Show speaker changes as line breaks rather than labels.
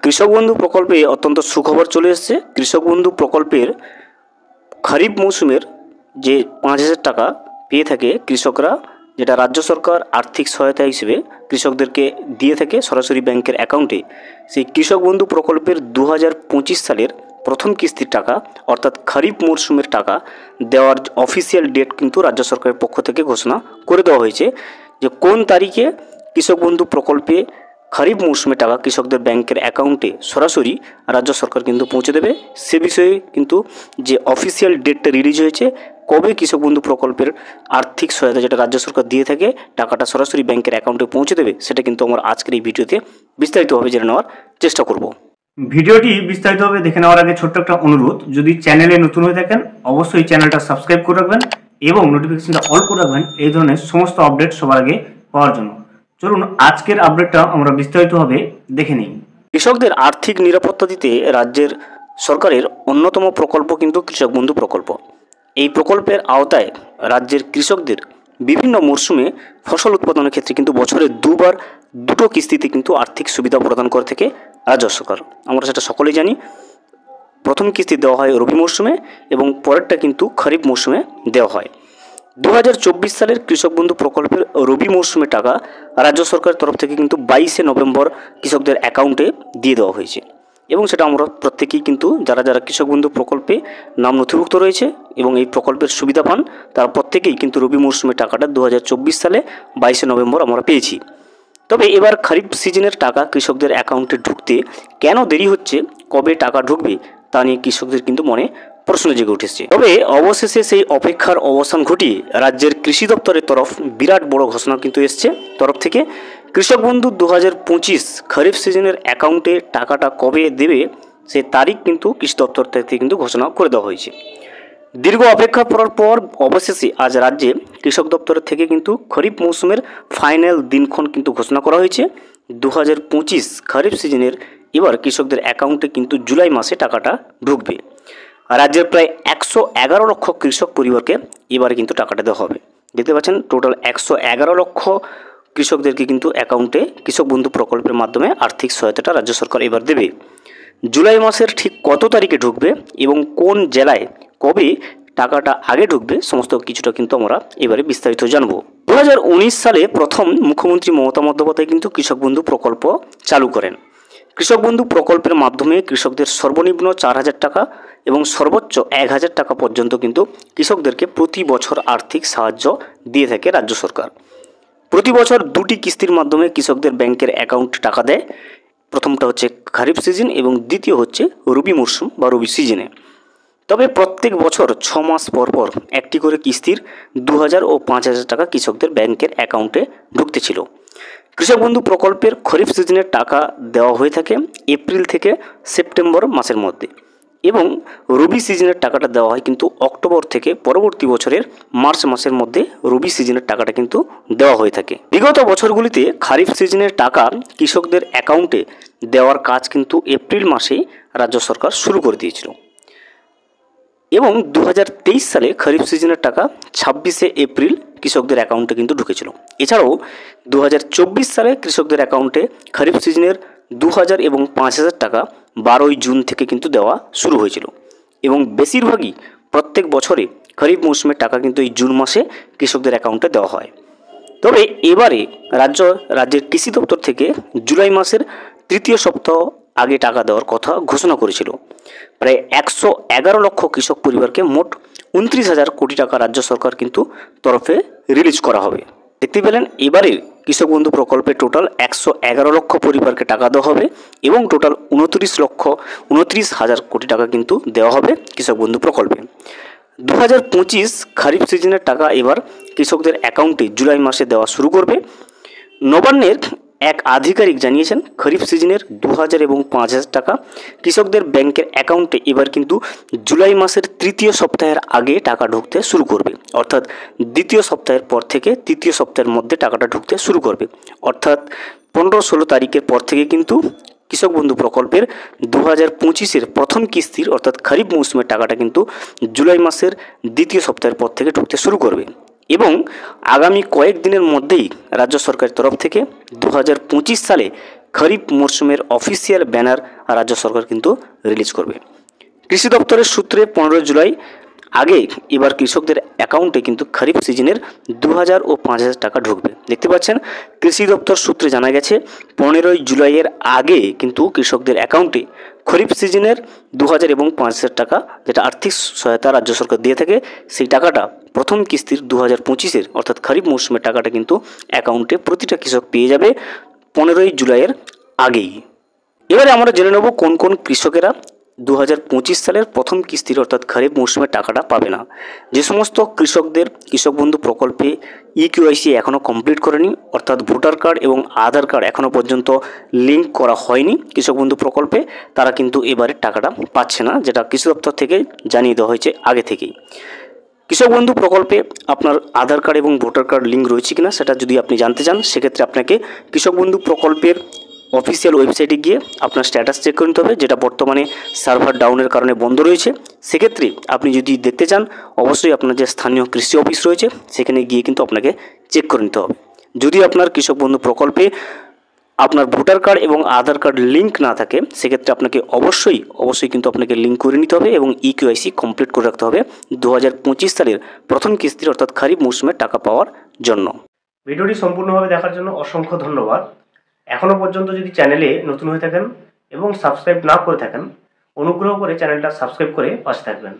কৃষক বন্ধু প্রকল্পে অত্যন্ত সুখবর চলে এসেছে। কৃষক বন্ধু প্রকল্পের খরিফ মৌসুমের যে 5,000 টাকা পেয়ে থাকে কৃষকরা, যেটা রাজ্য সরকার আর্থিক সহায়তা হিসেবে কৃষকদেরকে দিয়ে থাকে সরাসরি ব্যাংকের অ্যাকাউন্টে, সেই কৃষক বন্ধু প্রকল্পের 2025 সালের প্রথম কিস্তির টাকা অর্থাৎ খরিফ মরশুমের টাকা দেওয়ার অফিসিয়াল ডেট কিন্তু রাজ্য সরকারের পক্ষ থেকে ঘোষণা করে দেওয়া হয়েছে যে কোন তারিখে কৃষক বন্ধু প্রকল্পে খরিফ মৌসুমে টাকা কৃষকদের ব্যাংকের অ্যাকাউন্টে সরাসরি রাজ্য সরকার কিন্তু পৌঁছে দেবে। সে বিষয়ে কিন্তু যে অফিসিয়াল ডেটটা রিলিজ হয়েছে, কবে কৃষক বন্ধু প্রকল্পের আর্থিক সহায়তা যেটা রাজ্য সরকার দিয়ে থাকে টাকাটা সরাসরি ব্যাংকের অ্যাকাউন্টে পৌঁছে দেবে, সেটা কিন্তু আমরা আজকের এই ভিডিওতে বিস্তারিতভাবে জেনে নেওয়ার চেষ্টা করব। ভিডিওটি বিস্তারিতভাবে দেখে নেওয়ার আগে ছোট্ট একটা অনুরোধ, যদি চ্যানেলে নতুন হয়ে থাকেন অবশ্যই চ্যানেলটা সাবস্ক্রাইব করে রাখবেন এবং নোটিফিকেশনটা অল করে রাখবেন এই ধরনের সমস্ত আপডেট সবার আগে পাওয়ার জন্য। চলুন আজকের আপডেটটা আমরা বিস্তারিতভাবে দেখে নিই। কৃষকদের আর্থিক নিরাপত্তা দিতে রাজ্যের সরকারের অন্যতম প্রকল্প কিন্তু কৃষক বন্ধু প্রকল্প। এই প্রকল্পের আওতায় রাজ্যের কৃষকদের বিভিন্ন মরশুমে ফসল উৎপাদনের ক্ষেত্রে কিন্তু বছরে দুটো কিস্তিতে কিন্তু আর্থিক সুবিধা প্রদান করে থাকে রাজ্য সরকার। আমরা সেটা সকলেই জানি। প্রথম কিস্তি দেওয়া হয় রবি মরশুমে এবং পরেরটা কিন্তু খরিফ মরশুমে দেওয়া হয়। 2024 সালের কৃষক বন্ধু প্রকল্পের রবি মরশুমে টাকা রাজ্য সরকারের তরফ থেকে কিন্তু 22শে নভেম্বর কৃষকদের অ্যাকাউন্টে দিয়ে দেওয়া হয়েছে এবং সেটা আমরা প্রত্যেকেই কিন্তু যারা কৃষক বন্ধু প্রকল্পে নাম নথিভুক্ত রয়েছে এবং এই প্রকল্পের সুবিধা পান তারা প্রত্যেকেই কিন্তু রবি মরশুমে টাকাটা 2024 সালে 22শে নভেম্বর আমরা পেয়েছি। তবে এবার খরিফ সিজনের টাকা কৃষকদের অ্যাকাউন্টে ঢুকতে কেন দেরি হচ্ছে, কবে টাকা ঢুকবে তা নিয়ে কৃষকদের কিন্তু মনে প্রশ্ন জেগে উঠেছে। তবে অবশেষে সেই অপেক্ষার অবসান ঘটিয়ে রাজ্যের কৃষি দপ্তরের তরফ বিরাট বড় ঘোষণা কিন্তু এসছে তরফ থেকে। কৃষক বন্ধু 2025 খরিফ সিজনের অ্যাকাউন্টে টাকাটা কবে দেবে সে তারিখ কিন্তু কৃষি দপ্তর থেকে কিন্তু ঘোষণা করে দেওয়া হয়েছে। দীর্ঘ অপেক্ষা করার পর অবশেষে আজ রাজ্যে কৃষক দপ্তরের থেকে কিন্তু খরিফ মৌসুমের ফাইনাল দিনক্ষণ কিন্তু ঘোষণা করা হয়েছে। 2025 খরিফ সিজনের এবার কৃষকদের অ্যাকাউন্টে কিন্তু জুলাই মাসে টাকাটা ঢুকবে। রাজ্যের প্রায় 111 লক্ষ কৃষক পরিবারকে এবারে কিন্তু টাকাটা দেওয়া হবে। দেখতে পাচ্ছেন টোটাল 111 লক্ষ কৃষকদেরকে কিন্তু অ্যাকাউন্টে কৃষক বন্ধু প্রকল্পের মাধ্যমে আর্থিক সহায়তাটা রাজ্য সরকার এবার দেবে। জুলাই মাসের ঠিক কত তারিখে ঢুকবে এবং কোন জেলায় কবে টাকাটা আগে ঢুকবে সমস্ত কিছুটা কিন্তু আমরা এবারে বিস্তারিত জানবো। 2019 সালে প্রথম মুখ্যমন্ত্রী মমতা বন্দ্যোপাধ্যায় কিন্তু কৃষক বন্ধু প্রকল্প চালু করেন। কৃষক বন্ধু প্রকল্পের মাধ্যমে কৃষকদের সর্বনিম্ন 4,000 টাকা এবং সর্বোচ্চ 1,000 টাকা পর্যন্ত কিন্তু কৃষকদেরকে প্রতি বছর আর্থিক সাহায্য দিয়ে থাকে রাজ্য সরকার। প্রতি বছর দুটি কিস্তির মাধ্যমে কৃষকদের ব্যাংকের অ্যাকাউন্টে টাকা দেয়। প্রথমটা হচ্ছে খরিফ সিজন এবং দ্বিতীয় হচ্ছে রবি মরশুম বা রবি সিজনে। তবে প্রত্যেক বছর 6 মাস পর পর একটি করে কিস্তির 2,000 ও 5,000 টাকা কৃষকদের ব্যাংকের অ্যাকাউন্টে ঢুকতে ছিল। কৃষক বন্ধু প্রকল্পের খরিফ সিজনের টাকা দেওয়া হয়ে থাকে এপ্রিল থেকে সেপ্টেম্বর মাসের মধ্যে এবং রবি সিজনের টাকাটা দেওয়া হয় কিন্তু অক্টোবর থেকে পরবর্তী বছরের মার্চ মাসের মধ্যে রবি সিজনের টাকাটা কিন্তু দেওয়া হয়ে থাকে। বিগত বছরগুলিতে খরিফ সিজনের টাকা কৃষকদের অ্যাকাউন্টে দেওয়ার কাজ কিন্তু এপ্রিল মাসেই রাজ্য সরকার শুরু করে দিয়েছিল এবং 2023 সালে খরিফ সিজনের টাকা 26শে এপ্রিল কৃষকদের অ্যাকাউন্টে কিন্তু ঢুকেছিল। এছাড়াও 2024 সালে কৃষকদের অ্যাকাউন্টে খরিফ সিজনের 2,000 এবং 5,000 টাকা 12ই জুন থেকে কিন্তু দেওয়া শুরু হয়েছিল এবং বেশিরভাগই প্রত্যেক বছরে খরিফ মৌসুমের টাকা কিন্তু এই জুন মাসে কৃষকদের অ্যাকাউন্টে দেওয়া হয়। তবে এবারে রাজ্যের কৃষি দপ্তর থেকে জুলাই মাসের তৃতীয় সপ্তাহ আগে টাকা দেওয়ার কথা ঘোষণা করেছিল। প্রায় 111 লক্ষ কৃষক পরিবারকে মোট 29,000 কোটি টাকা রাজ্য সরকার কিন্তু তরফে রিলিজ করা হবে। দেখতে পেলেন এবারের কৃষক বন্ধু প্রকল্পে টোটাল 111 লক্ষ পরিবারকে টাকা দেওয়া হবে এবং টোটাল 29,000 কোটি টাকা কিন্তু দেওয়া হবে কৃষক বন্ধু প্রকল্পে। 2025 খরিফ সিজনের টাকা এবার কৃষকদের অ্যাকাউন্টে জুলাই মাসে দেওয়া শুরু করবে। নবান্নের এক আধিকারিক জানিয়েছেন খরিফ সিজনের 2,000 এবং 5,000 টাকা কৃষকদের ব্যাংকের অ্যাকাউন্টে এবার কিন্তু জুলাই মাসের তৃতীয় সপ্তাহের আগে টাকা ঢুকতে শুরু করবে, অর্থাৎ দ্বিতীয় সপ্তাহের পর থেকে তৃতীয় সপ্তাহের মধ্যে টাকাটা ঢুকতে শুরু করবে। অর্থাৎ 15-16 তারিখের পর থেকে কিন্তু কৃষক বন্ধু প্রকল্পের 2025-এর প্রথম কিস্তির অর্থাৎ খরিফ মৌসুমের টাকাটা কিন্তু জুলাই মাসের দ্বিতীয় সপ্তাহের পর থেকে ঢুকতে শুরু করবে এবং আগামী কয়েক দিনের মধ্যেই রাজ্য সরকারের তরফ থেকে 2025 সালে খরিফ মরশুমের অফিসিয়াল ব্যানার রাজ্য সরকার কিন্তু রিলিজ করবে। কৃষি দপ্তরের সূত্রে 15 জুলাই আগে এবার কৃষকদের অ্যাকাউন্টে কিন্তু খরিফ সিজনের 2000 ও 5000 টাকা ঢুকবে। দেখতে পাচ্ছেন কৃষি দপ্তর সূত্রে জানা গেছে 15 জুলাইয়ের আগে কিন্তু কৃষকদের অ্যাকাউন্টে খরিফ সিজনের 2000 এবং 5000 টাকা যেটা আর্থিক সহায়তা রাজ্য সরকার দিয়ে থাকে, সেই টাকাটা প্রথম কিস্তির 2025-এর অর্থাৎ খরিফ মৌসুমের টাকাটা কিন্তু অ্যাকাউন্টে প্রতিটা কৃষক পেয়ে যাবে 15 জুলাইয়ের আগেই। এবারে আমরা জেনে নেব কোন কোন কৃষকেরা 2025 সালের প্রথম কিস্তির অর্থাৎ খরিফ মৌসুমের টাকাটা পাবে না। যে সমস্ত কৃষকদের কৃষক বন্ধু প্রকল্পে ইকেওয়াইসি এখনও কমপ্লিট করেনি, অর্থাৎ ভোটার কার্ড এবং আধার কার্ড এখনও পর্যন্ত লিঙ্ক করা হয়নি কৃষক বন্ধু প্রকল্পে, তারা কিন্তু এবারে টাকাটা পাচ্ছে না, যেটা কৃষি দপ্তর থেকে জানিয়ে দেওয়া হয়েছে আগে থেকেই। কৃষক বন্ধু প্রকল্পে আপনার আধার কার্ড এবং ভোটার কার্ড লিঙ্ক রয়েছে কিনা সেটা যদি আপনি জানতে চান, সেক্ষেত্রে আপনাকে কৃষক বন্ধু প্রকল্পের অফিসিয়াল ওয়েবসাইটে গিয়ে আপনার স্ট্যাটাস চেক করে নিতে হবে, যেটা বর্তমানে সার্ভার ডাউনের কারণে বন্ধ রয়েছে। সেক্ষেত্রে আপনি যদি দেখতে চান, অবশ্যই আপনার যে স্থানীয় কৃষি অফিস রয়েছে সেখানে গিয়ে কিন্তু আপনাকে চেক করে নিতে হবে। যদি আপনার কৃষক বন্ধু প্রকল্পে আপনার ভোটার কার্ড এবং আধার কার্ড লিঙ্ক না থাকে, সেক্ষেত্রে আপনাকে অবশ্যই কিন্তু আপনাকে লিঙ্ক করে নিতে হবে এবং ইকেওয়াইসি কমপ্লিট করে রাখতে হবে 2025 সালের প্রথম কিস্তির অর্থাৎ খরিফ মৌসুমের টাকা পাওয়ার জন্য। ভিডিওটি সম্পূর্ণভাবে দেখার জন্য অসংখ্য ধন্যবাদ। এখনও পর্যন্ত যদি চ্যানেলে নতুন হয়ে থাকেন এবং সাবস্ক্রাইব না করে থাকেন, অনুগ্রহ করে চ্যানেলটা সাবস্ক্রাইব করে পাশে থাকবেন।